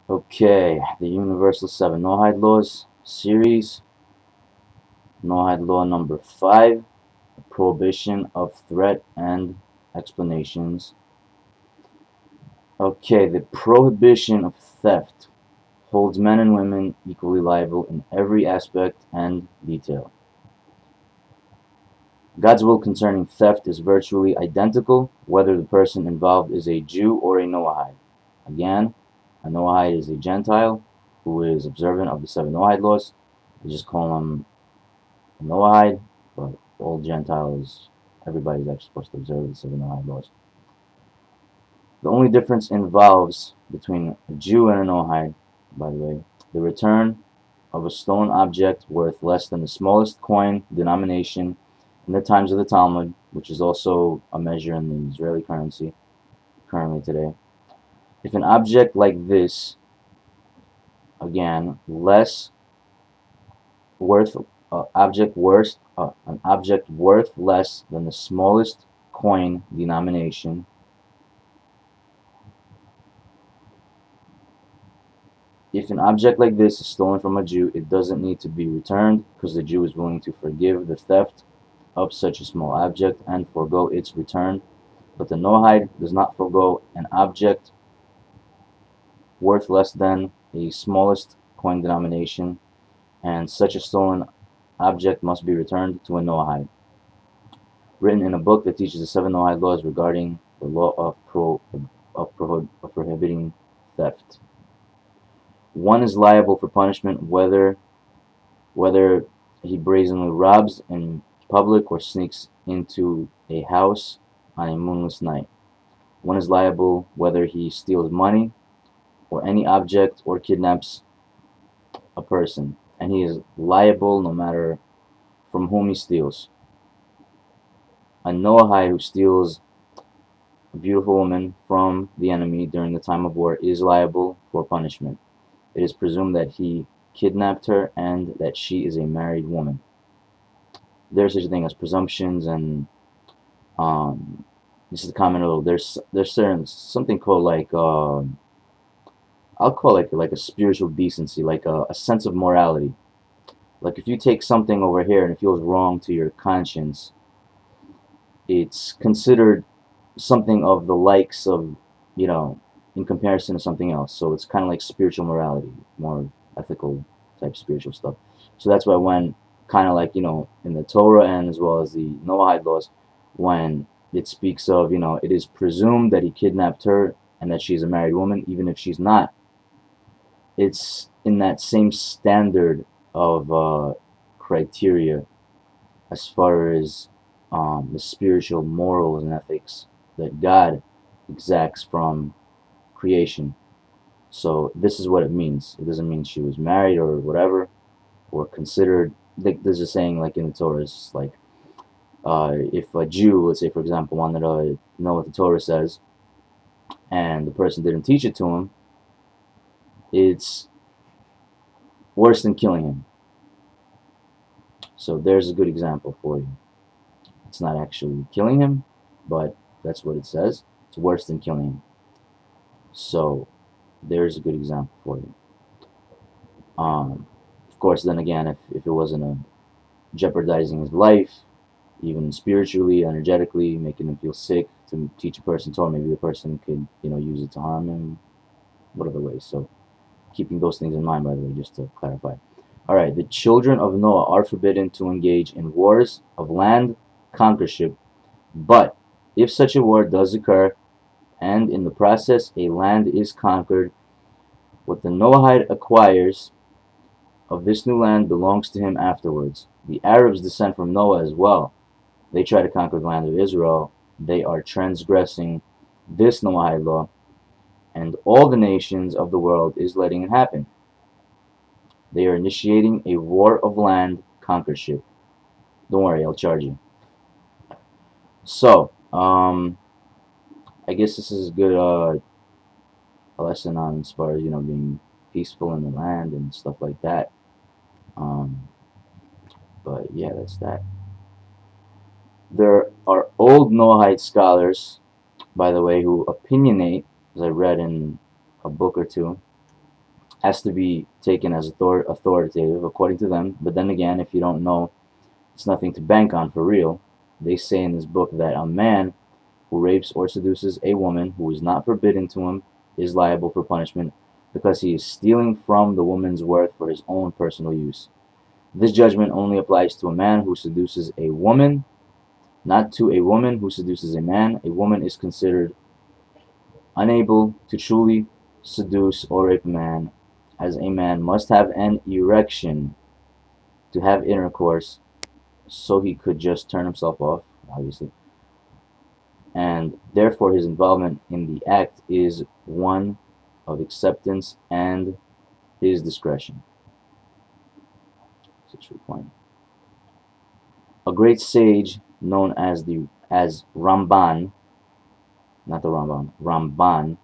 Okay, the Universal Seven Noahide Laws series, Noahide Law number 5, Prohibition of Threat and Explanations. Okay, the prohibition of theft holds men and women equally liable in every aspect and detail. God's will concerning theft is virtually identical whether the person involved is a Jew or a Noahide. Again, a Noahide is a Gentile who is observant of the 7 Noahide laws. They just call him a Noahide, but all Gentiles, everybody's actually supposed to observe the 7 Noahide laws. The only difference involves between a Jew and a Noahide, by the way, the return of a stolen object worth less than the smallest coin denomination in the times of the Talmud, which is also a measure in the Israeli currency currently today. If an object like this, again, less worth an object worth less than the smallest coin denomination, if an object like this is stolen from a Jew, it doesn't need to be returned because the Jew is willing to forgive the theft of such a small object and forego its return. But the Noahide does not forego an object worth less than the smallest coin denomination, and such a stolen object must be returned to a Noahide. Written in a book that teaches the 7 Noahide laws regarding the law of prohibiting theft. One is liable for punishment whether he brazenly robs in public or sneaks into a house on a moonless night. One is liable whether he steals money or any object or kidnaps a person, and he is liable no matter from whom he steals. A Noahide who steals a beautiful woman from the enemy during the time of war is liable for punishment. It is presumed that he kidnapped her and that she is a married woman. There's such a thing as presumptions, and this is the common rule. There's certain something called like I'll call it like a spiritual decency, like a sense of morality. Like if you take something over here and it feels wrong to your conscience, it's considered something of the likes of, in comparison to something else. So it's kind of like spiritual morality, more ethical type spiritual stuff. So that's why when kind of like, in the Torah and as well as the Noahide laws, when it speaks of, it is presumed that he kidnapped her and that she's a married woman, even if she's not, it's in that same standard of criteria as far as the spiritual morals and ethics that God exacts from creation. So this is what it means. It doesn't mean she was married or whatever, or considered. Like there's a saying like in the Torah, it's like if a Jew, let's say for example, wanted to know what the Torah says, and the person didn't teach it to him, it's worse than killing him. So there's a good example for you. It's not actually killing him, but that's what it says. It's worse than killing him. So there's a good example for you. Of course, then again, if it wasn't jeopardizing his life, even spiritually, energetically, making him feel sick to teach a person Torah, maybe the person could, use it to harm him, whatever way. So keeping those things in mind, by the way, just to clarify. All right, the children of Noah are forbidden to engage in wars of land conquership, but if such a war does occur, and in the process a land is conquered, what the Noahide acquires of this new land belongs to him afterwards. The Arabs descend from Noah as well. They try to conquer the land of Israel. They are transgressing this Noahide law, and all the nations of the world is letting it happen. They are initiating a war of land conquership. Don't worry, I'll charge you. So, I guess this is a good a lesson on as far as being peaceful in the land and stuff like that. But yeah, that's that. There are old Noahide scholars, by the way, who opinionate, as I read in a book or two, has to be taken as authoritative according to them. But then again, if you don't know, it's nothing to bank on for real. They say in this book that a man who rapes or seduces a woman who is not forbidden to him is liable for punishment because he is stealing from the woman's worth for his own personal use. This judgment only applies to a man who seduces a woman, not to a woman who seduces a man. A woman is considered unable to truly seduce or rape a man, as a man must have an erection to have intercourse, so he could just turn himself off, obviously. And therefore his involvement in the act is one of acceptance and his discretion. That's a true point. A great sage known as Ramban, not the Ramban, Ramban,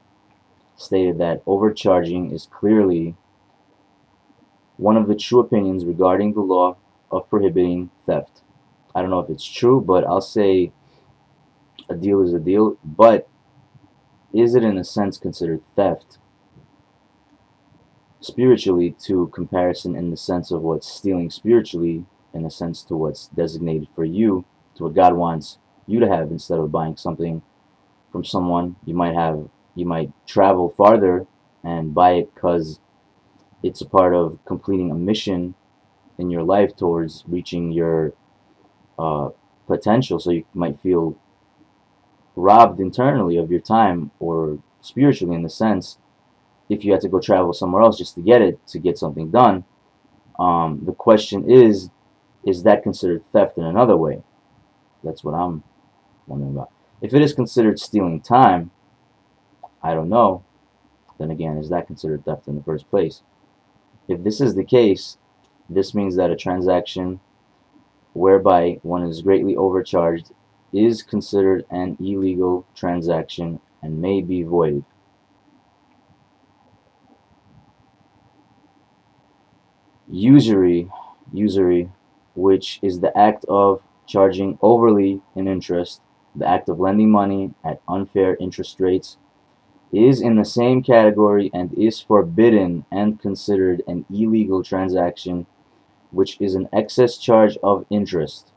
stated that overcharging is clearly one of the true opinions regarding the law of prohibiting theft. I don't know if it's true, but I'll say a deal is a deal. But is it in a sense considered theft spiritually, to comparison in the sense of what's stealing spiritually, in a sense to what's designated for you, to what God wants you to have, instead of buying something from someone? You might travel farther and buy it because it's a part of completing a mission in your life towards reaching your potential. So you might feel robbed internally of your time, or spiritually in the sense, if you had to go travel somewhere else just to get it, to get something done. The question is that considered theft in another way? That's what I'm wondering about. If it is considered stealing time, I don't know. Then again, is that considered theft in the first place? If this is the case, this means that a transaction whereby one is greatly overcharged is considered an illegal transaction and may be voided. Usury, which is the act of charging overly in interest, the act of lending money at unfair interest rates, is in the same category and is forbidden and considered an illegal transaction, which is an excess charge of interest.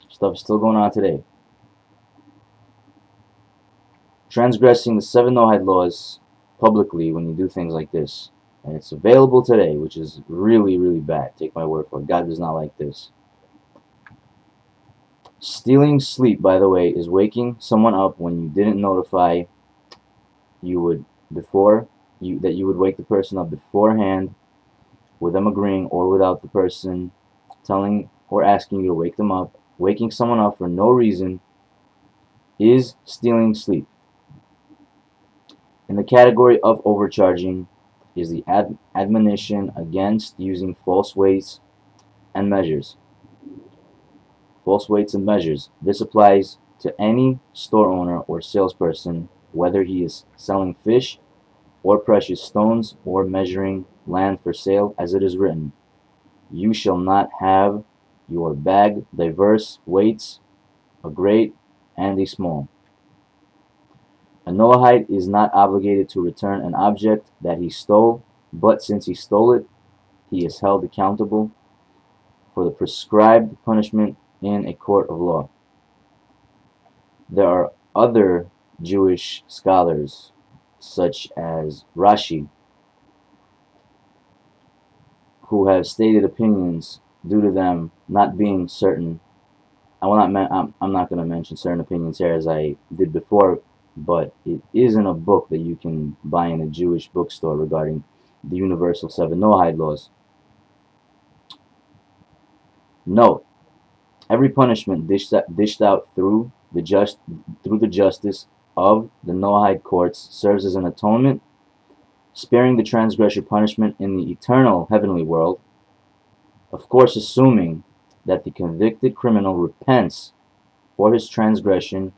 Stuff still going on today. Transgressing the 7 Noahide laws publicly when you do things like this. And it's available today, which is really, really bad. Take my word for it. God does not like this. Stealing sleep, by the way, is waking someone up when you didn't notify that you would wake the person up beforehand, with them agreeing or without the person telling or asking you to wake them up. Waking someone up for no reason is stealing sleep. In the category of overcharging is the admonition against using false weights and measures. False weights and measures. This applies to any store owner or salesperson, whether he is selling fish or precious stones or measuring land for sale, as it is written, "You shall not have your bag diverse weights, a great and a small." A Noahide is not obligated to return an object that he stole, but since he stole it, he is held accountable for the prescribed punishment in a court of law. There are other Jewish scholars, such as Rashi, who have stated opinions due to them not being certain. I'm not going to mention certain opinions here as I did before, but it is in a book that you can buy in a Jewish bookstore regarding the universal 7 Noahide laws. Note: every punishment dished out through the justice of the Noahide courts serves as an atonement, sparing the transgressor punishment in the eternal heavenly world, of course assuming that the convicted criminal repents for his transgression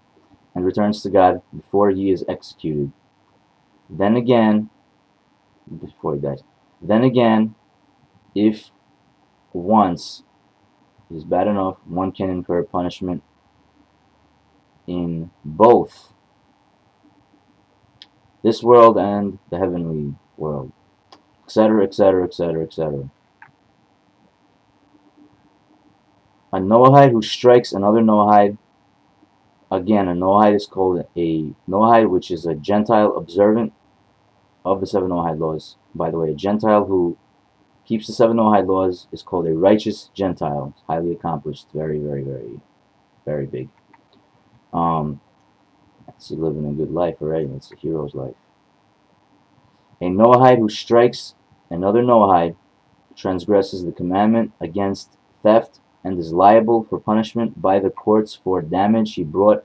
and returns to God before he is executed. Then again, before he dies. Then again, if once is bad enough, one can incur punishment in both this world and the heavenly world. etc., etc., etc., etc. A Noahide who strikes another Noahide. Again, a Noahide is called a Noahide, which is a Gentile observant of the seven Noahide laws. By the way, a Gentile who keeps the seven Noahide laws is called a righteous Gentile. Highly accomplished. Very, very, very, very big. That's living a good life already. It's a hero's life. A Noahide who strikes another Noahide transgresses the commandment against theft and is liable for punishment by the courts for damage he brought,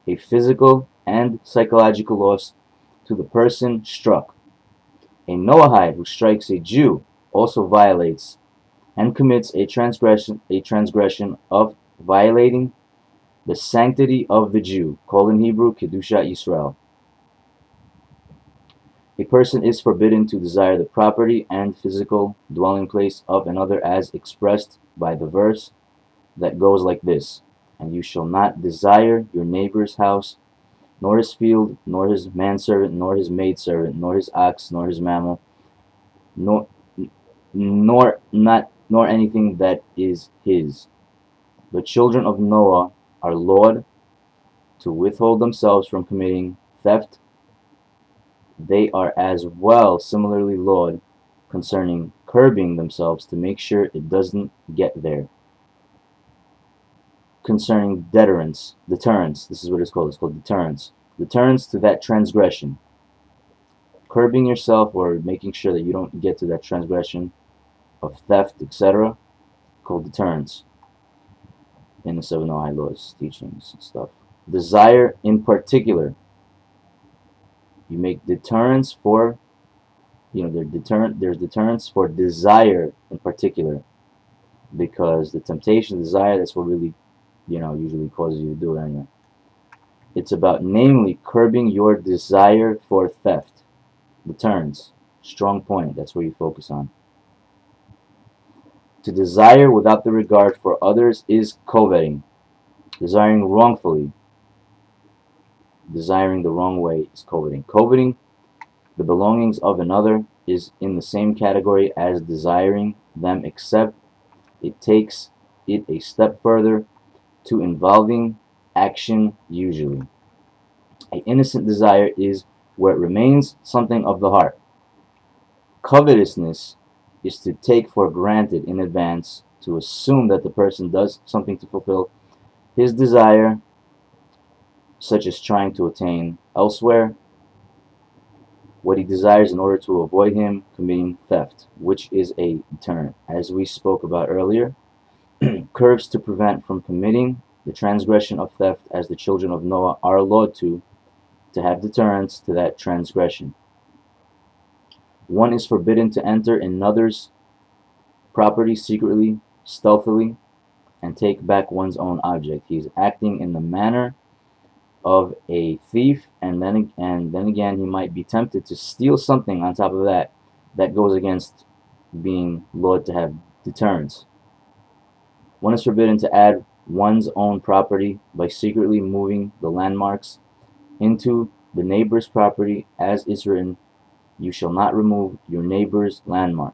a physical and psychological loss to the person struck. A Noahide who strikes a Jew also violates and commits a transgression of violating the sanctity of the Jew, called in Hebrew Kedushat Yisrael. A person is forbidden to desire the property and physical dwelling place of another as expressed by the verse that goes like this: and you shall not desire your neighbor's house, nor his field, nor his manservant, nor his maidservant, nor his ox, nor his mammal, nor anything that is his. The children of Noah are laud to withhold themselves from committing theft. They are as well similarly laud concerning curbing themselves to make sure it doesn't get there. Concerning deterrence, this is what it's called deterrence. Deterrence to that transgression. Curbing yourself or making sure that you don't get to that transgression of theft, etc., called deterrence in the seven Noahide laws, teachings, and stuff. Desire in particular. You make deterrence for, there's deterrence for desire in particular, because the temptation, desire, that's what really, usually causes you to do it anyway. It's about, namely, curbing your desire for theft. Deterrence, strong point, that's where you focus on. To desire without the regard for others is coveting. Desiring wrongfully, desiring the wrong way is coveting. Coveting the belongings of another is in the same category as desiring them, except it takes it a step further to involving action usually. An innocent desire is where it remains something of the heart. Covetousness is to take for granted in advance, to assume that the person does something to fulfill his desire, such as trying to attain elsewhere what he desires in order to avoid him committing theft, which is a deterrent. As we spoke about earlier, curbs to prevent from committing the transgression of theft, as the children of Noah are allowed to have deterrence to that transgression. One is forbidden to enter another's property secretly, stealthily, and take back one's own object. He is acting in the manner of a thief, and then again he might be tempted to steal something on top of that goes against being allowed to have deterrence. One is forbidden to add one's own property by secretly moving the landmarks into the neighbor's property, as is written, you shall not remove your neighbor's landmark.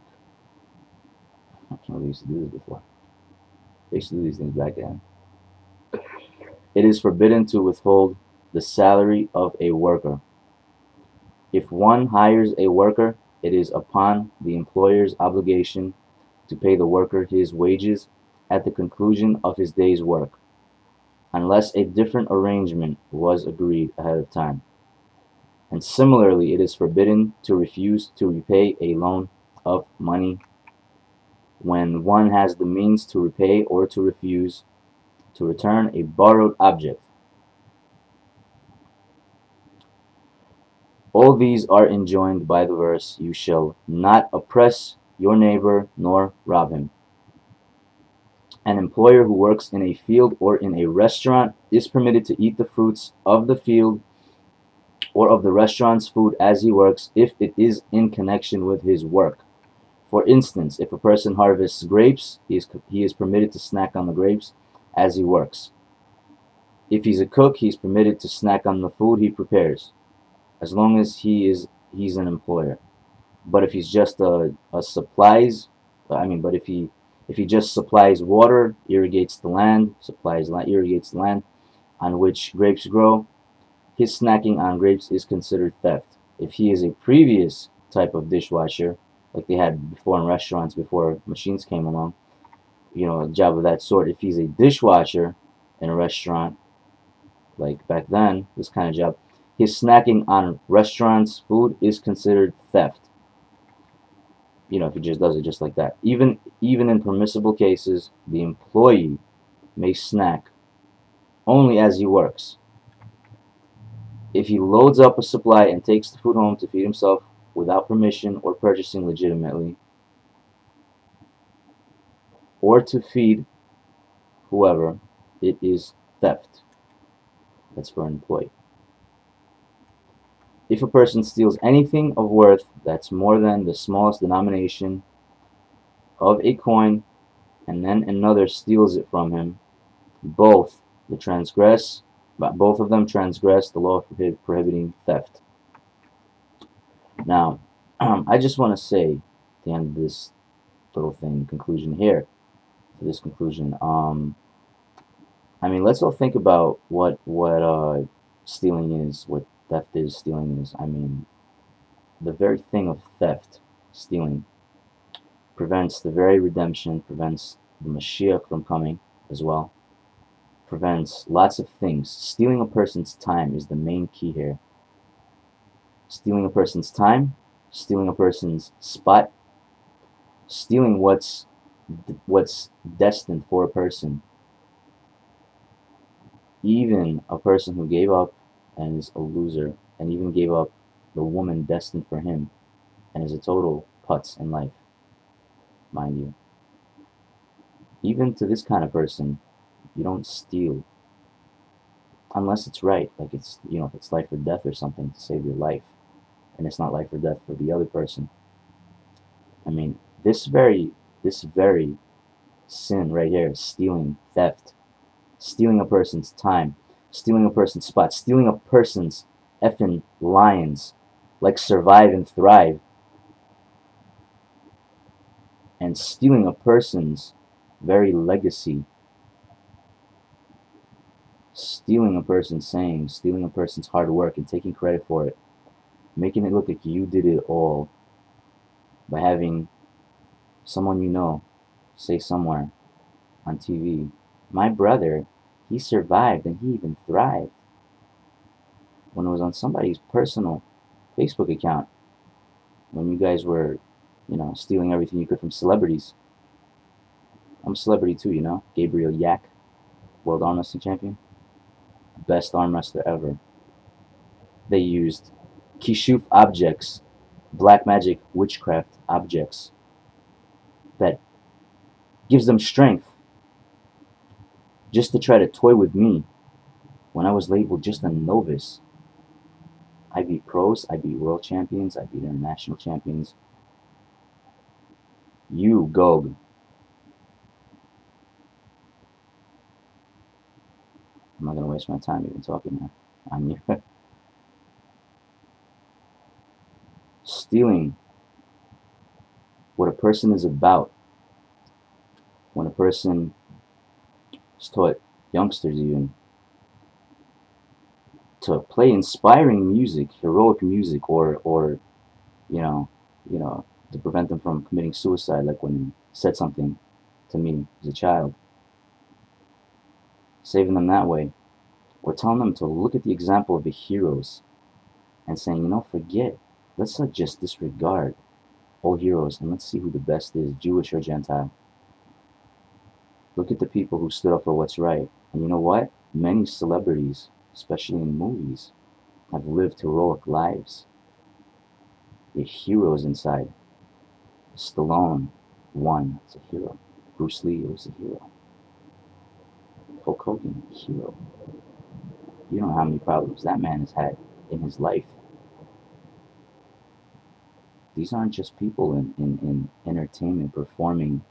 I can't believe we used to do this before. They used to do these things back then. It is forbidden to withhold the salary of a worker. If one hires a worker, it is upon the employer's obligation to pay the worker his wages at the conclusion of his day's work, unless a different arrangement was agreed ahead of time. And similarly, it is forbidden to refuse to repay a loan of money when one has the means to repay, or to refuse to return a borrowed object. All these are enjoined by the verse, you shall not oppress your neighbor nor rob him. An employer who works in a field or in a restaurant is permitted to eat the fruits of the field or of the restaurant's food as he works, if it is in connection with his work. For instance, if a person harvests grapes, he is permitted to snack on the grapes as he works. If he's a cook, he's permitted to snack on the food he prepares, as long as he's an employer. But if he's just a supplies, but if he just supplies water, irrigates the land, supplies land, irrigates the land on which grapes grow, his snacking on grapes is considered theft. If he is a previous type of dishwasher, like they had before in restaurants before machines came along, a job of that sort, if he's a dishwasher in a restaurant, like back then, this kind of job, his snacking on restaurants' food is considered theft. If he just does it just like that. Even in permissible cases, the employee may snack only as he works. If he loads up a supply and takes the food home to feed himself without permission or purchasing legitimately, or to feed whoever, it is theft. That's for an employee. If a person steals anything of worth that's more than the smallest denomination of a coin, and then another steals it from him, both of them transgress the law prohibiting theft. Now, I just want to say at the end of this little thing, conclusion here, to this conclusion, let's all think about what stealing is, what theft is, stealing is. The very thing of theft, stealing, prevents the very redemption, prevents the Mashiach from coming as well, prevents lots of things. Stealing a person's time is the main key here. Stealing a person's time, stealing a person's spot, stealing what's destined for a person. Even a person who gave up and is a loser, and even gave up the woman destined for him, and is a total putz in life, mind you. Even to this kind of person, you don't steal unless it's right, like if it's life or death or something to save your life, and it's not life or death for the other person. This very sin right here, stealing, theft, stealing a person's time, stealing a person's spot, stealing a person's effing lions, like survive and thrive, and stealing a person's very legacy, stealing a person's sayings, stealing a person's hard work and taking credit for it, making it look like you did it all by having someone say somewhere on TV, my brother, he survived and he even thrived, when it was on somebody's personal Facebook account, when you guys were, stealing everything you could from celebrities. I'm a celebrity too, Gabriel Yak, world arm wrestling champion, best arm wrestler ever. They used kishuf objects, black magic, witchcraft objects that gives them strength, just to try to toy with me when I was labeled just a novice. I beat pros, I beat world champions, I beat international champions. You, Gog. I'm not going to waste my time even talking now. I'm here. Stealing what a person is about. When a person is taught, youngsters even, to play inspiring music, heroic music, or to prevent them from committing suicide, like when he said something to me as a child, saving them that way, or telling them to look at the example of the heroes and saying, forget, let's not just disregard all heroes and let's see who the best is, Jewish or Gentile. Look at the people who stood up for what's right. And you know what? Many celebrities, especially in movies, have lived heroic lives. They're heroes inside. Stallone, one, is a hero. Bruce Lee was a hero. Hulk Hogan, a hero. You don't know how many problems that man has had in his life. These aren't just people in entertainment performing,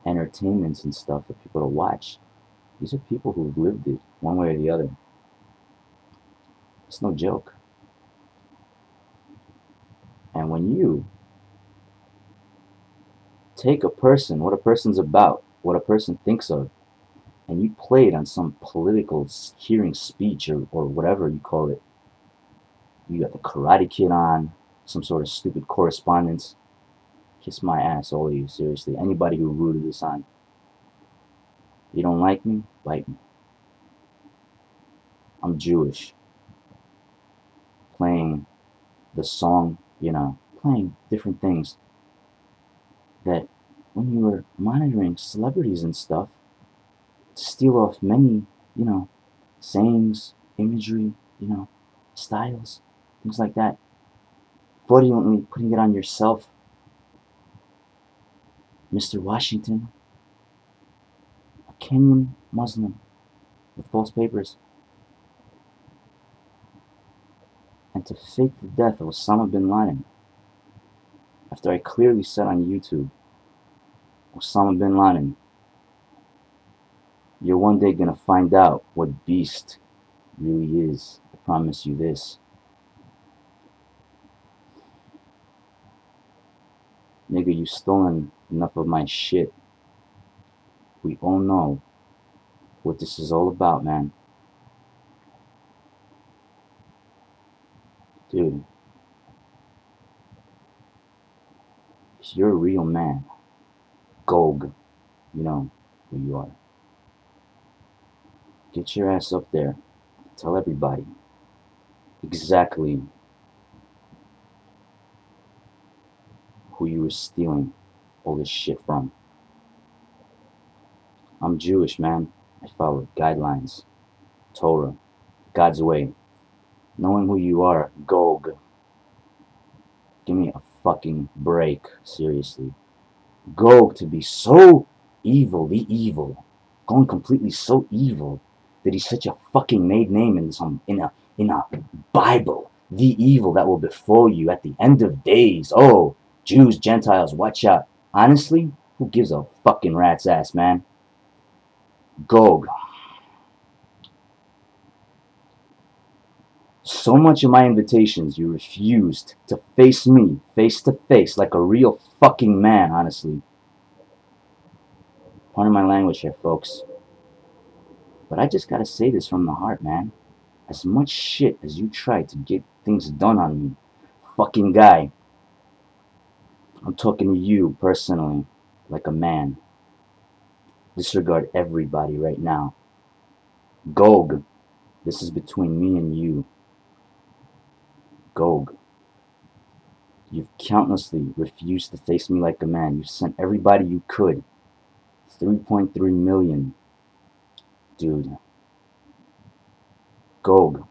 entertainments and stuff for people to watch. These are people who've lived it one way or the other. It's no joke. And when you take a person, what a person's about, what a person thinks of, and you play it on some political hearing speech or whatever you call it, you got the Karate Kid on, some sort of stupid correspondence. Kiss my ass, all of you, seriously. Anybody who rooted this on. You don't like me? Bite me. I'm Jewish. Playing the song, you know, playing different things that when you were monitoring celebrities and stuff to steal off many, you know, sayings, imagery, you know, styles, things like that, fraudulently putting it on yourself, Mr. Washington, a Kenyan Muslim with false papers, and to fake the death of Osama bin Laden after I clearly said on YouTube, Osama bin Laden, you're one day gonna find out what beast really is. I promise you this. Nigga, you stolen enough of my shit. We all know what this is all about, man. Dude, if you're a real man, Gog, you know who you are. Get your ass up there. Tell everybody exactly who you were stealing all this shit from. I'm Jewish, man. I follow guidelines, Torah, God's way. Knowing who you are, Gog. Give me a fucking break, seriously. Gog to be so evil, the evil, going completely so evil that he's such a fucking made name in a Bible. The evil that will befall you at the end of days. Oh, Jews, Gentiles, watch out. Honestly, who gives a fucking rat's ass, man? Gog. So much of my invitations you refused to face me face to face like a real fucking man, honestly. Pardon my language here, folks. But I just gotta say this from the heart, man. As much shit as you try to get things done on me, fucking guy, I'm talking to you personally, like a man. Disregard everybody right now. Gog, this is between me and you. Gog, you've countlessly refused to face me like a man. You've sent everybody you could. 3.3 million. Dude. Gog.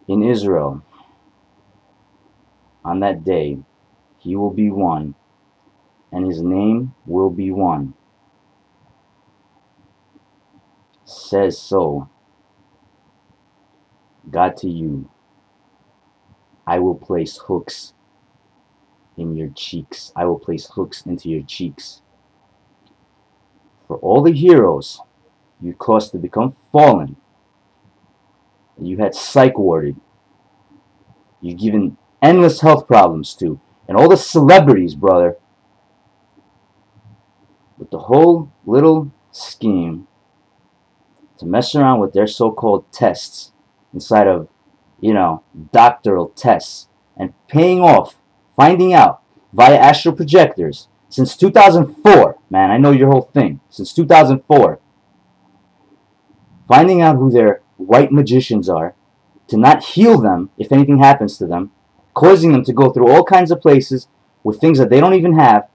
In Israel, on that day, he will be one, and his name will be one. Says so. God to you, I will place hooks in your cheeks. I will place hooks into your cheeks. For all the heroes you caused to become fallen, you had psych warded, you've given endless health problems to, and all the celebrities, brother, with the whole little scheme to mess around with their so-called tests inside of, you know, doctoral tests and paying off, finding out via astral projectors since 2004, man, I know your whole thing, since 2004, finding out who their white magicians are, to not heal them if anything happens to them, causing them to go through all kinds of places with things that they don't even have,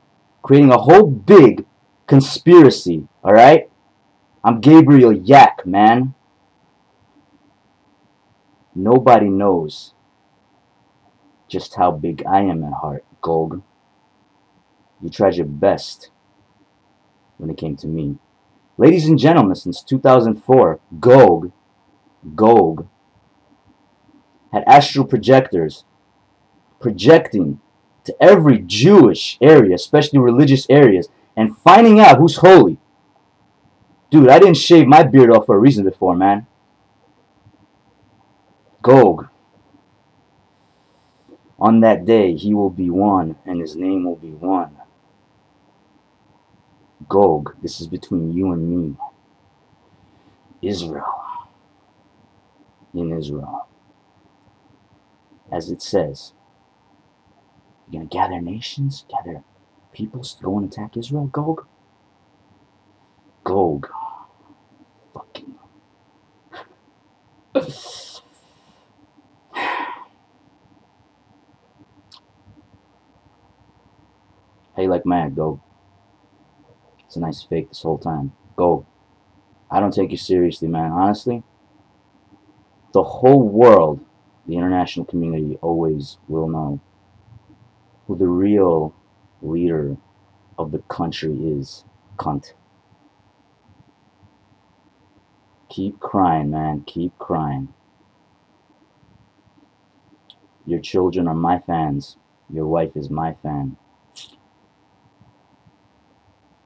creating a whole big conspiracy, alright? I'm Gabriel Yak, man. Nobody knows just how big I am at heart, Gog. You tried your best when it came to me. Ladies and gentlemen, since 2004, Gog had astral projectors projecting to every Jewish area, especially religious areas, and finding out who's holy. Dude, I didn't shave my beard off for a reason before, man. Gog. On that day he will be one, and his name will be one. Gog, this is between you and me. Israel. In Israel. As it says, you're going to gather nations, gather peoples to go and attack Israel, Gog? Gog. Fucking. How you like mad, Gog? It's a nice fake this whole time. Gog. I don't take you seriously, man. Honestly, the whole world, the international community, always will know who the real leader of the country is. Cunt. Keep crying, man. Keep crying. Your children are my fans. Your wife is my fan.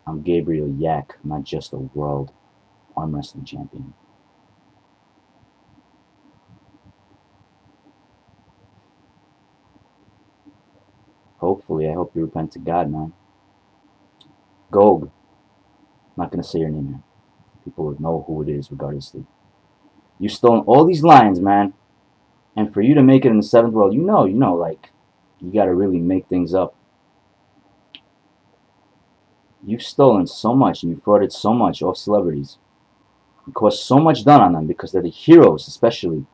I'm Gabriel Yak, not just a world arm wrestling champion. Hopefully, I hope you repent to God, man. Gog. I'm not going to say your name, man. People would know who it is, regardlessly. You've stolen all these lines, man. And for you to make it in the seventh world, you know, like, you got to really make things up. You've stolen so much and you've frauded so much off celebrities. You caused so much done on them because they're the heroes, especially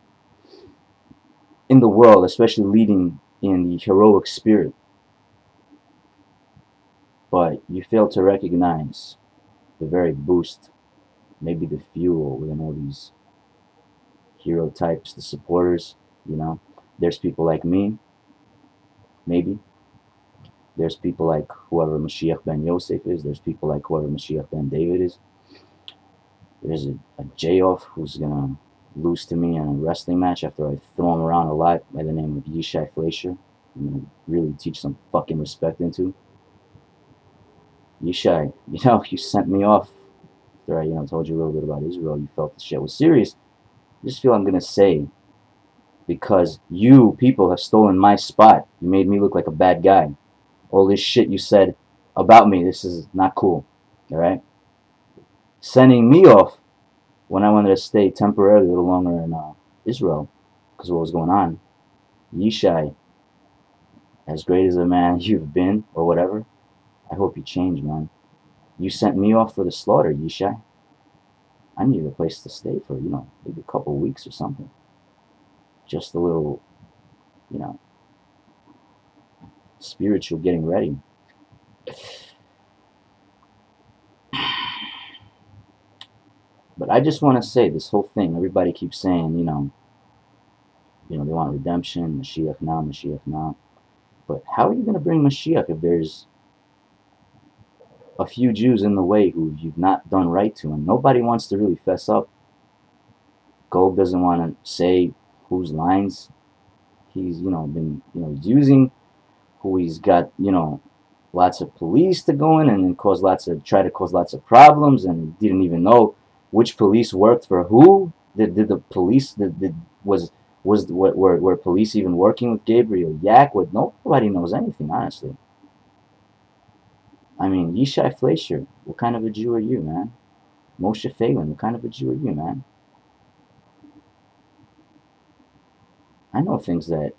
in the world, especially leading in the heroic spirit. But you fail to recognize the very boost, maybe the fuel within all these hero types, the supporters, you know. There's people like me, maybe. There's people like whoever Mashiach ben Yosef is. There's people like whoever Mashiach ben David is. There's a J-Off who's going to lose to me in a wrestling match after I throw him around a lot by the name of Yishai Fleischer. I'm going to really teach some fucking respect into. Yishai, you know, you sent me off after I, told you a little bit about Israel. You felt the shit was serious. I just feel I'm going to say, because you people have stolen my spot. You made me look like a bad guy. All this shit you said about me, this is not cool. Alright? Sending me off when I wanted to stay temporarily a little longer in Israel because of what was going on. Yishai, as great as a man you've been, or whatever, I hope you change, man. You sent me off for the slaughter, Yishai. I needed a place to stay for, maybe a couple of weeks or something. Just a little, spiritual getting ready. But I just want to say this whole thing, everybody keeps saying, they want redemption, Mashiach now. But how are you going to bring Mashiach if there's a few Jews in the way who you've not done right to, and nobody wants to really fess up? Gold doesn't want to say whose lines he's, been, using, who he's got, lots of police to go in and then try to cause lots of problems, and didn't even know which police worked for who. Did the police were police even working with Gabriel Yak? Nobody knows anything, honestly. I mean, Yishai Fleischer, what kind of a Jew are you, man? Moshe Phelan, what kind of a Jew are you, man? I know things that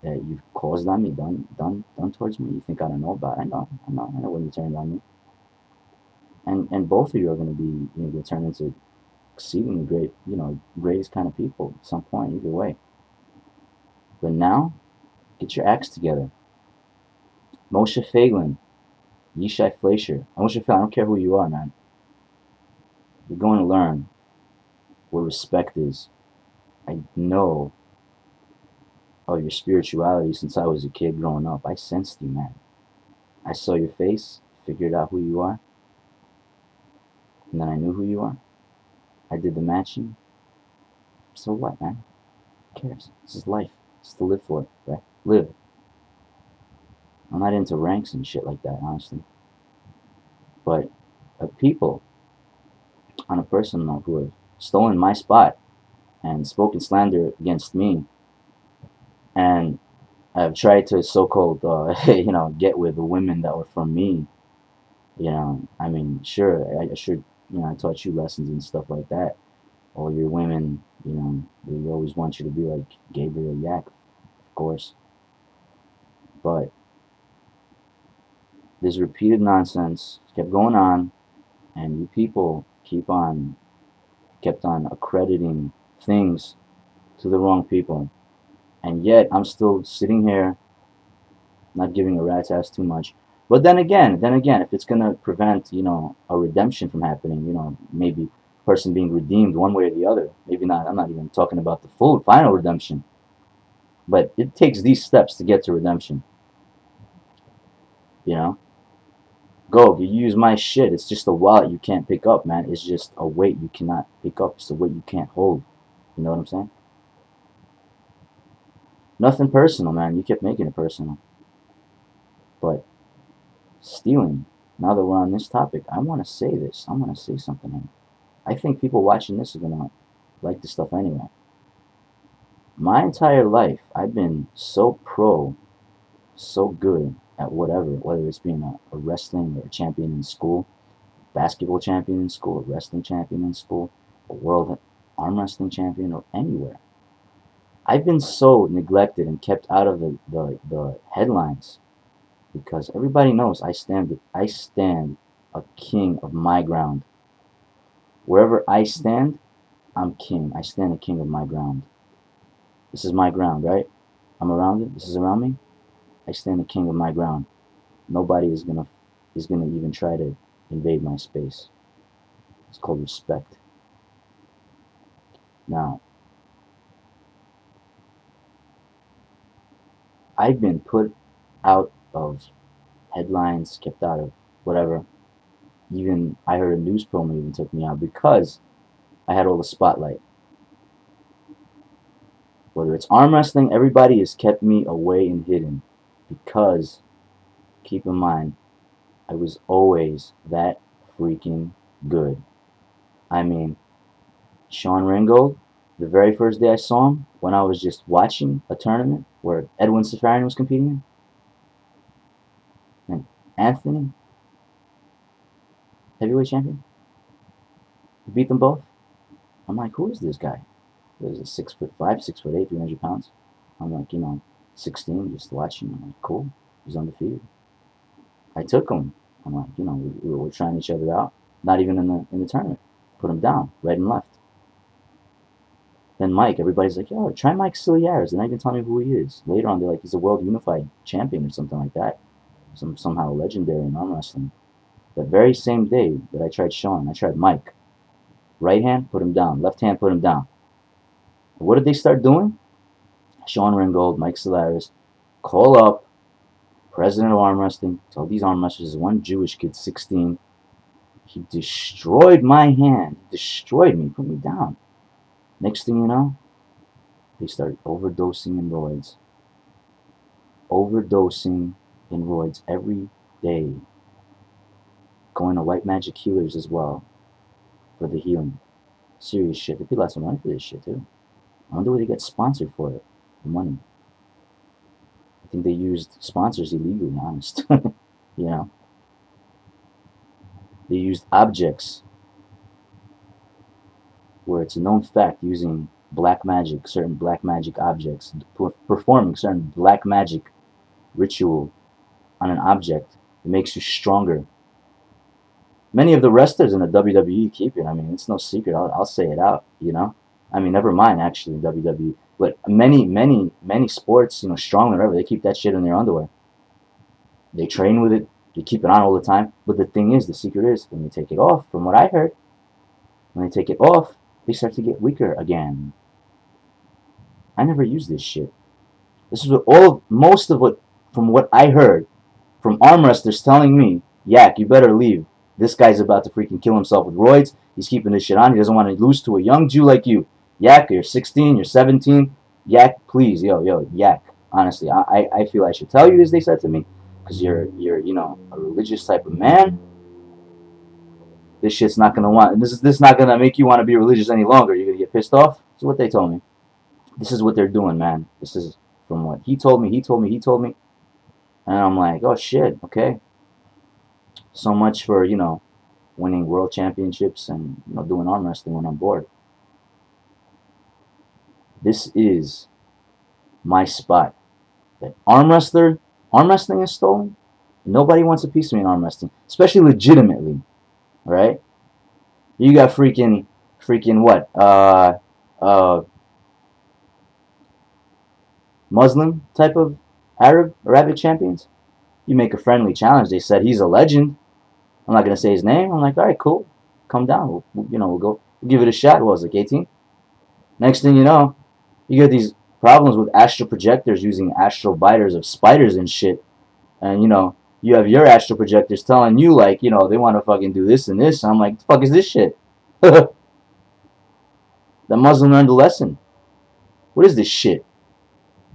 you've caused on me, done towards me. You think I don't know about it? I know when you turned on me. And both of you are going to be, going to turn into exceedingly great, greatest kind of people at some point, either way. But now, get your acts together. Moshe Phelan, Yishai Fleischer. Moshe Phelan, I don't care who you are, man. You're going to learn what respect is. I know of your spirituality since I was a kid growing up. I sensed you, man. I saw your face, figured out who you are, and then I knew who you are. I did the matching. So what, man? Who cares? This is life. It's to live for it, right? Live. I'm not into ranks and shit like that, honestly. But people, on a personal note, who have stolen my spot and spoken slander against me, and I've tried to so-called, get with the women that were from me. I mean, sure, I should, I taught you lessons and stuff like that. All your women, they always want you to be like Gabriel Yak, of course. But this repeated nonsense kept going on, and you people kept on accrediting things to the wrong people. And yet, I'm still sitting here, not giving a rat's ass too much. But then again, if it's gonna prevent, a redemption from happening, maybe person being redeemed one way or the other. Maybe not. I'm not even talking about the full final redemption. But it takes these steps to get to redemption. You know, go. You use my shit. It's just a wallet you can't pick up, man. It's just a weight you cannot pick up. It's a weight you can't hold. You know what I'm saying? Nothing personal, man. You kept making it personal. But stealing. Now that we're on this topic, I want to say this. I want to say something here. I think people watching this are gonna like this stuff anyway. My entire life, I've been so pro, so good at whatever, whether it's being a wrestling or a champion in school, basketball champion in school, a wrestling champion in school, a world arm wrestling champion, or anywhere. I've been so neglected and kept out of the headlines because everybody knows I stand a king of my ground. Wherever I stand, I'm king. I stand a king of my ground. This is my ground, right? I'm around it. This is around me. I stand a king of my ground. Nobody is gonna even try to invade my space. It's called respect. Now, I've been put out of headlines, kept out of whatever. Even I heard a news promo even took me out because I had all the spotlight. Whether it's arm wrestling, everybody has kept me away and hidden because, keep in mind, I was always that freaking good. I mean, Sean Ringgold, the very first day I saw him, when I was just watching a tournament where Edwin Safarian was competing in, and Anthony, heavyweight champion, he beat them both. I'm like, who is this guy? He was 6'5", 6'8", 300 pounds. I'm like, 16, just watching. I'm like, cool. He's undefeated. I took him. I'm like, we were trying each other out. Not even in the tournament. Put him down, right and left. Then Mike, everybody's like, yo, try Mike Siliares. They're not even telling me who he is. Later on, they're like, he's a world unified champion or something like that. Somehow legendary in arm wrestling. That very same day that I tried Sean, I tried Mike. Right hand, put him down. Left hand, put him down. What did they start doing? Sean Ringgold, Mike Siliares, call up president of arm wrestling. Tell these arm wrestlers, one Jewish kid, 16. He destroyed my hand. He destroyed me. Put me down. Next thing you know, they started overdosing in roids. Overdosing in roids every day. Going to white magic healers as well for the healing. Serious shit. They pay lots of money for this shit too. I wonder where they get sponsored for it. The money. I think they used sponsors illegally, honest. They used objects where it's a known fact using black magic, certain black magic objects, performing certain black magic ritual on an object. It makes you stronger. Many of the wrestlers in the WWE keep it. I mean, it's no secret. I'll say it out, I mean, never mind, actually, WWE. But many sports, strongman, whatever, they keep that shit in their underwear. They train with it. They keep it on all the time. But the thing is, the secret is, when they take it off, from what I heard, when they take it off, they start to get weaker again. I never used this shit. This is from what I heard, from arm wrestlers telling me, Yak, you better leave. This guy's about to freaking kill himself with roids. He's keeping this shit on. He doesn't want to lose to a young Jew like you. Yak, you're 16, you're 17. Yak, please, yo, Yak. Honestly, I feel I should tell you this, they said to me, because you're a religious type of man. This shit's not gonna this is not gonna make you want to be religious any longer. You're gonna get pissed off. This is what they told me. This is what they're doing, man. This is from what he told me, and I'm like, oh shit, okay. So much for, you know, winning world championships and, you know, doing arm wrestling when I'm bored. This is my spot. That arm wrestling is stolen. Nobody wants a piece of me in arm wrestling, especially legitimately. All right, you got freaking what? Uh, Muslim type of Arabic champions. You make a friendly challenge. They said he's a legend. I'm not gonna say his name. I'm like, all right, cool. Come down. We'll go. We'll give it a shot. What was it, 18? Next thing you know, you get these problems with astral projectors using astral biters of spiders and shit. And, you know, you have your astral projectors telling you, like, you know, they want to fucking do this and this. And I'm like, the fuck is this shit? The Muslim learned a lesson. What is this shit?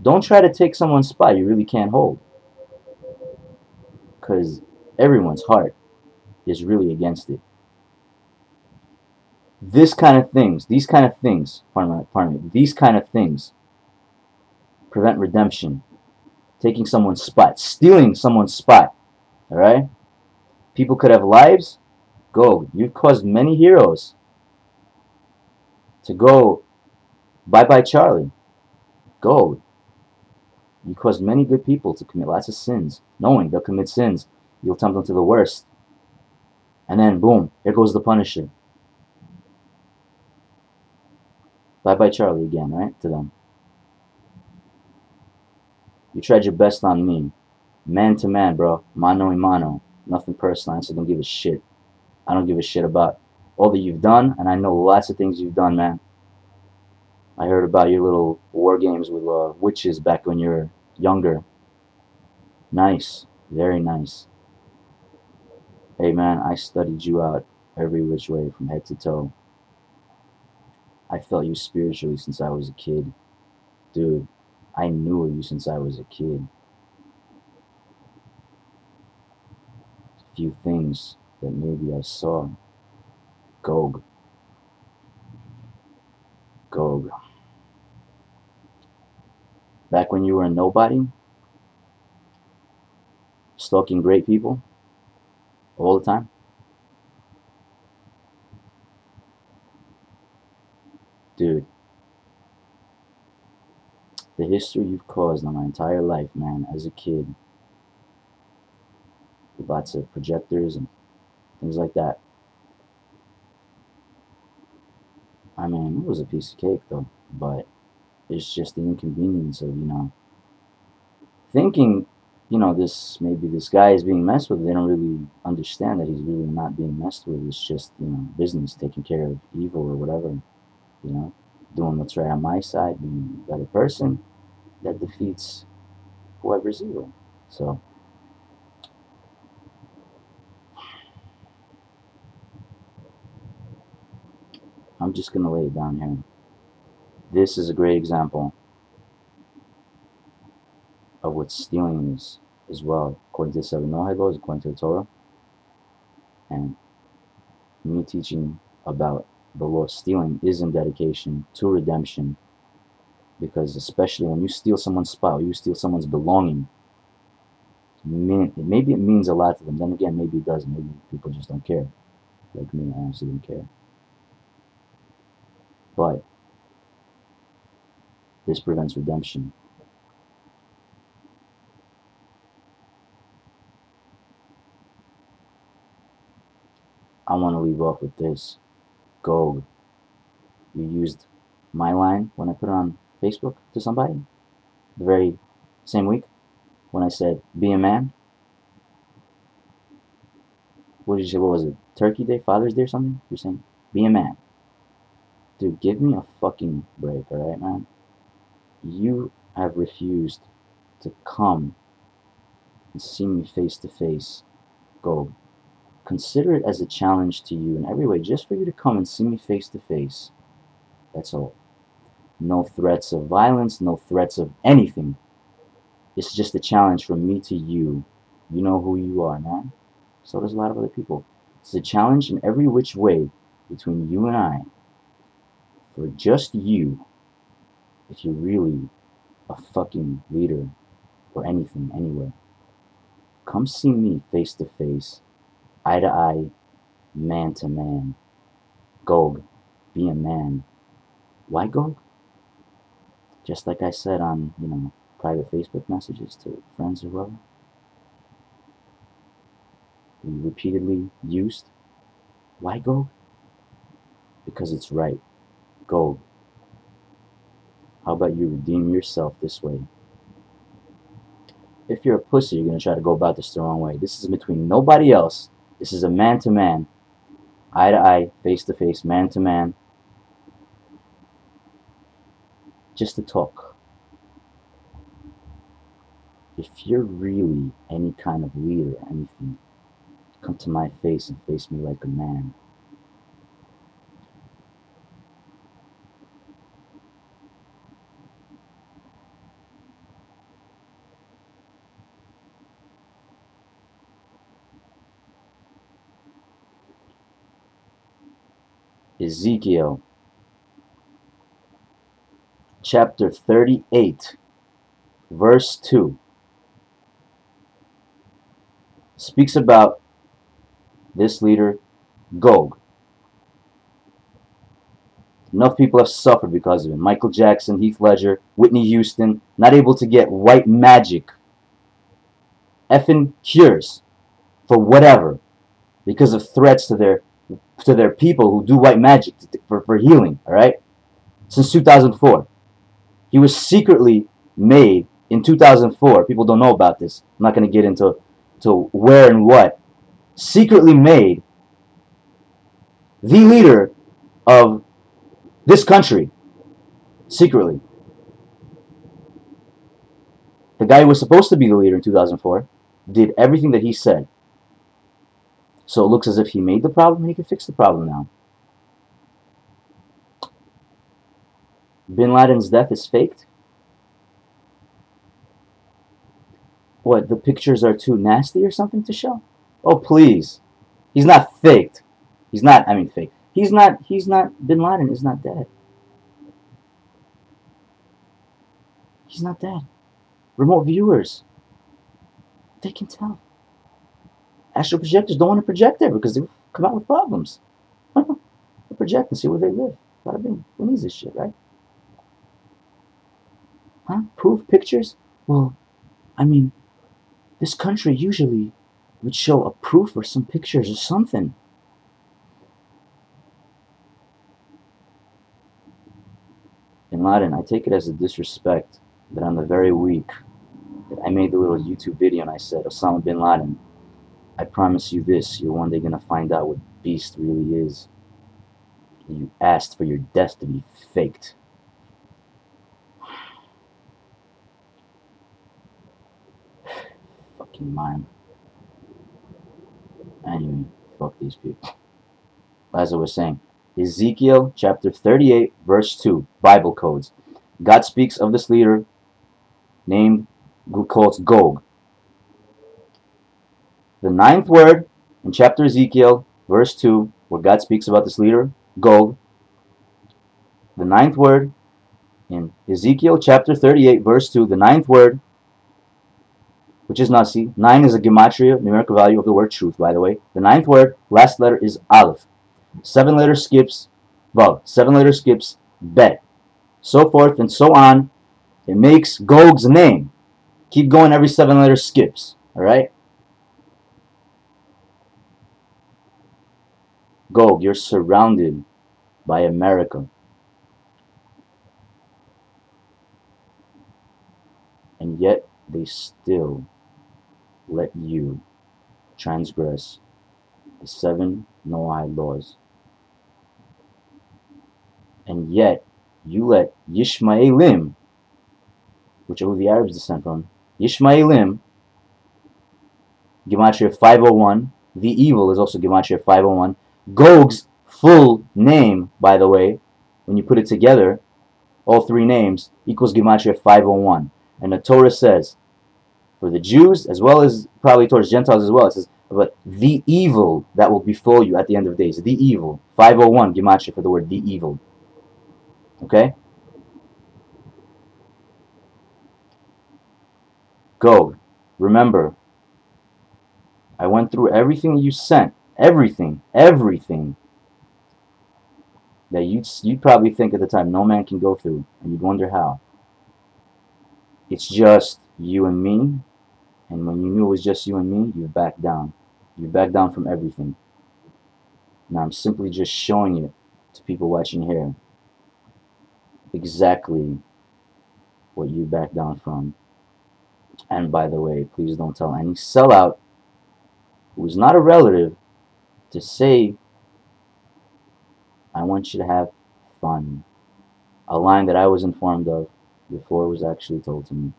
Don't try to take someone's spot you really can't hold. Because everyone's heart is really against it. These kind of things, prevent redemption. Taking someone's spot, stealing someone's spot, alright? People could have lives. Go. You've caused many heroes to go bye-bye Charlie. Go. You caused many good people to commit lots of sins, knowing they'll commit sins. You'll tempt them to the worst. And then, boom, here goes the Punisher. Bye-bye Charlie again, right? To them. You tried your best on me. Man to man, bro. Mano a mano. Nothing personal. So don't give a shit. I don't give a shit about all that you've done, and I know lots of things you've done, man. I heard about your little war games with witches back when you were younger. Nice. Very nice. Hey, man, I studied you out every which way from head to toe. I felt you spiritually since I was a kid. Dude, I knew you since I was a kid. A few things that maybe I saw. Gog. Back when you were a nobody, stalking great people all the time. Dude, the history you've caused on my entire life, man, as a kid, with lots of projectors and things like that. I mean, it was a piece of cake, though, but it's just the inconvenience of, you know, thinking, you know, maybe this guy is being messed with. They don't really understand that he's really not being messed with. It's just, you know, business, taking care of evil or whatever, you know, doing what's right on my side, being a better person that defeats whoever's evil. So, I'm just going to lay it down here. This is a great example of what stealing is as well, according to the 7 NOAHIDE laws, according to the Torah. And me teaching about the law of stealing is in dedication to redemption, because especially when you steal someone's spot, you steal someone's belonging, maybe it means a lot to them. Then again, maybe it doesn't. Maybe people just don't care. Like me, I honestly don't care. But this prevents redemption. I want to leave off with this. Gog. You used my line when I put it on Facebook to somebody the very same week when I said, be a man. What did you say? What was it? Turkey Day? Father's Day or something? You're saying, be a man. Dude, give me a fucking break, alright, man? You have refused to come and see me face to face. Go. Consider it as a challenge to you in every way, just for you to come and see me face to face. That's all. No threats of violence, no threats of anything. It's just a challenge from me to you. You know who you are, man. So does a lot of other people. It's a challenge in every which way between you and I. For just you, if you really a fucking leader or anything, anywhere, come see me face to face, eye to eye, man to man. Gog, be a man. Why Gog? Just like I said on, private Facebook messages to friends as well. We repeatedly used. Why Gog? Because it's right. Gog. How about you redeem yourself this way? If you're a pussy, you're going to try to go about this the wrong way. This is between nobody else. This is a man-to-man, eye-to-eye, face-to-face, man-to-man. Just to talk. If you're really any kind of leader or anything, come to my face and face me like a man. Ezekiel chapter 38 verse 2 speaks about this leader, Gog. Enough people have suffered because of him. Michael Jackson, Heath Ledger, Whitney Houston, not able to get white magic effing cures for whatever because of threats to their people who do white magic for healing, all right? Since 2004. He was secretly made in 2004. People don't know about this. I'm not going to get into where and what. Secretly made the leader of this country. Secretly. The guy who was supposed to be the leader in 2004 did everything that he said. So it looks as if he made the problem and he can fix the problem now. Bin Laden's death is faked? What, the pictures are too nasty or something to show? Oh, please. He's not faked. He's not, fake. He's not, Bin Laden is not dead. He's not dead. Remote viewers, they can tell. Astral projectors don't want to project there because they come out with problems. They project and see where they live. Bada bing. Who needs this shit, right? Huh? Proof? Pictures? Well, this country usually would show a proof or some pictures or something. Bin Laden, I take it as a disrespect that on the very week that I made the little YouTube video and I said, Osama Bin Laden, I promise you this, you're one day going to find out what beast really is. And you asked for your death to be faked. Fucking mime. Anyway, fuck these people. As I was saying, Ezekiel chapter 38 verse 2, Bible codes. God speaks of this leader named, who calls Gog. The 9th word in chapter Ezekiel verse 2, where God speaks about this leader, Gog. The 9th word in Ezekiel chapter 38 verse 2, the 9th word, which is Nasi. 9 is a gematria, numerical value of the word truth, by the way. The 9th word, last letter is Aleph. 7 letter skips Vav. 7 letter skips Bet. So forth and so on. It makes Gog's name. Keep going, every 7 letter skips. Alright? Gog, you're surrounded by America. And yet they still let you transgress the 7 Noahide laws. And yet you let Yishmaelim, which are who the Arabs descend from, Yishmaelim, Gematria 501, the evil is also Gematria 501. Gog's full name, by the way, when you put it together, all 3 names, equals Gematria 501. And the Torah says, for the Jews, as well as probably towards Gentiles as well, it says, but the evil that will befall you at the end of days. The evil. 501, Gematria for the word the evil. Okay? Go. Remember, I went through everything you sent. Everything. Everything. That you'd probably think at the time no man can go through. And you'd wonder how. It's just you and me. And when you knew it was just you and me, you backed down. You backed down from everything. Now I'm simply just showing it to people watching here. Exactly what you backed down from. And by the way, please don't tell any sellout who is not a relative to say, I want you to have fun. A line that I was informed of before it was actually told to me.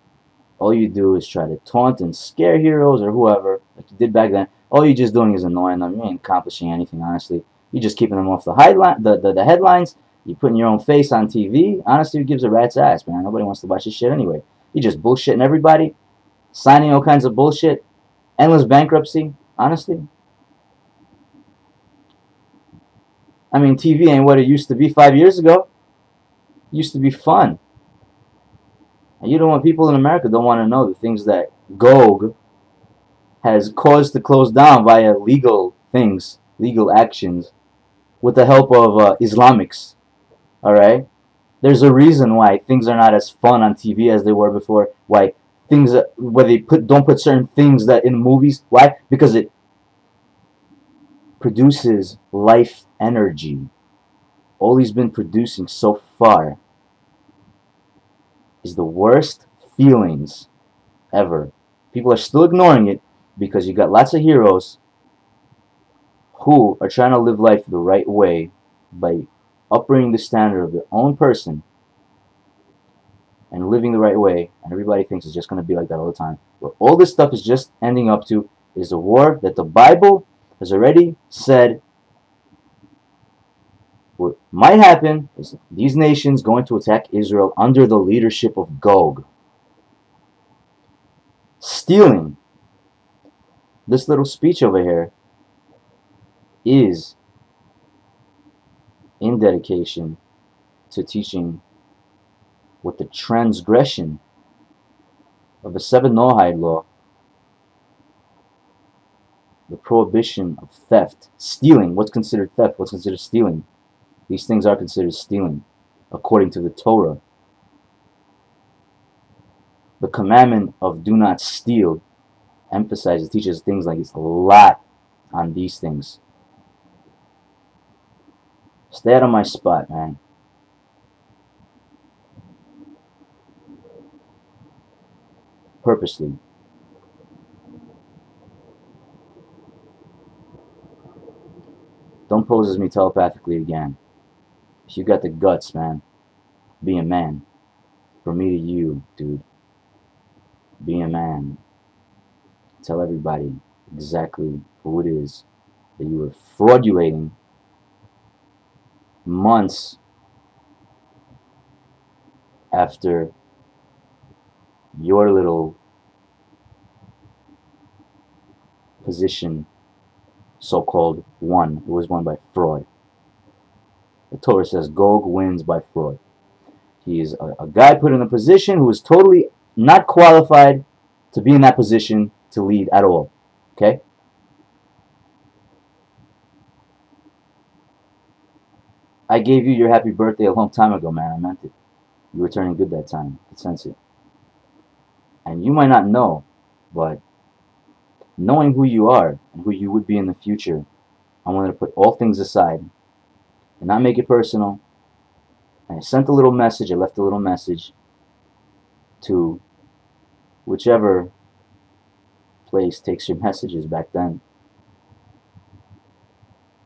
All you do is try to taunt and scare heroes or whoever, like you did back then. All you're just doing is annoying them. You ain't accomplishing anything, honestly. You're just keeping them off the headlines. You're putting your own face on TV. Honestly, who gives a rat's ass, man? Nobody wants to watch this shit anyway. You're just bullshitting everybody, signing all kinds of bullshit, endless bankruptcy, honestly. I mean, TV ain't what it used to be 5 years ago. It used to be fun. And you don't want people in America don't want to know the things that GOG has caused to close down via legal things, legal actions, with the help of Islamics. All right, there's a reason why things are not as fun on TV as they were before. Why things where they don't put certain things that in movies. Why? Because it produces life energy. All he's been producing so far is the worst feelings ever. People are still ignoring it because you got lots of heroes who are trying to live life the right way by upping the standard of their own person and living the right way, and everybody thinks it's just going to be like that all the time. What all this stuff is just ending up to is a war that the Bible has already said what might happen is these nations going to attack Israel under the leadership of Gog. Stealing this little speech over here is in dedication to teaching what the transgression of the 7 Noahide law, the prohibition of theft, stealing, what's considered theft, what's considered stealing. These things are considered stealing according to the Torah. The commandment of do not steal emphasizes, teaches things like this a lot on these things. Stay out of my spot, man. Purposely. Don't pose as me telepathically again. If you got the guts, man, be a man. From me to you, dude. Be a man. Tell everybody exactly who it is that you were fraudulating months after your little position, so-called, won. It was won by fraud. The Torah says Gog wins by fraud. He is a guy put in a position who is totally not qualified to be in that position to lead at all. Okay? I gave you your happy birthday a long time ago, man. I meant it. You were turning good that time. I could sense it. And you might not know, but knowing who you are and who you would be in the future, I wanted to put all things aside and not make it personal. And I sent a little message, I left a little message to whichever place takes your messages back then,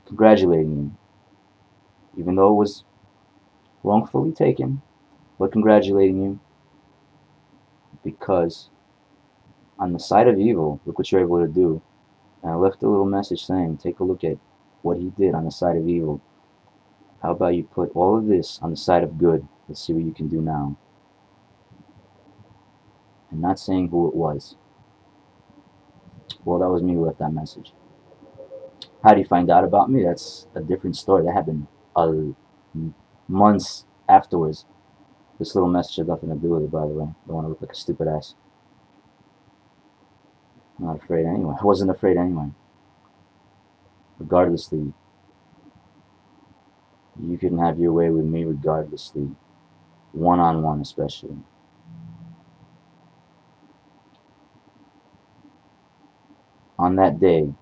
congratulating you, even though it was wrongfully taken, but congratulating you because on the side of evil, look what you're able to do. And I left a little message saying, take a look at what he did on the side of evil. How about you put all of this on the side of good? Let's see what you can do now. And not saying who it was. Well, that was me who left that message. How do you find out about me? That's a different story. That happened months afterwards. This little message had nothing to do with it, by the way. Don't want to look like a stupid ass. I'm not afraid anyway. I wasn't afraid anyway. Regardlessly, you can have your way with me regardlessly. One-on-one especially. On that day,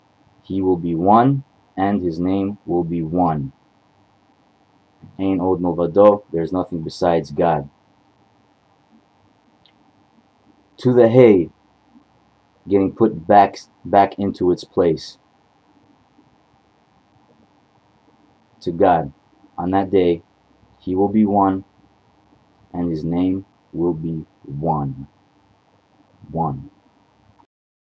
he will be one, and his name will be one. Ain od milvado, there's nothing besides God. To the hay, getting put back into its place. To God, on that day, he will be one, and his name will be one. One.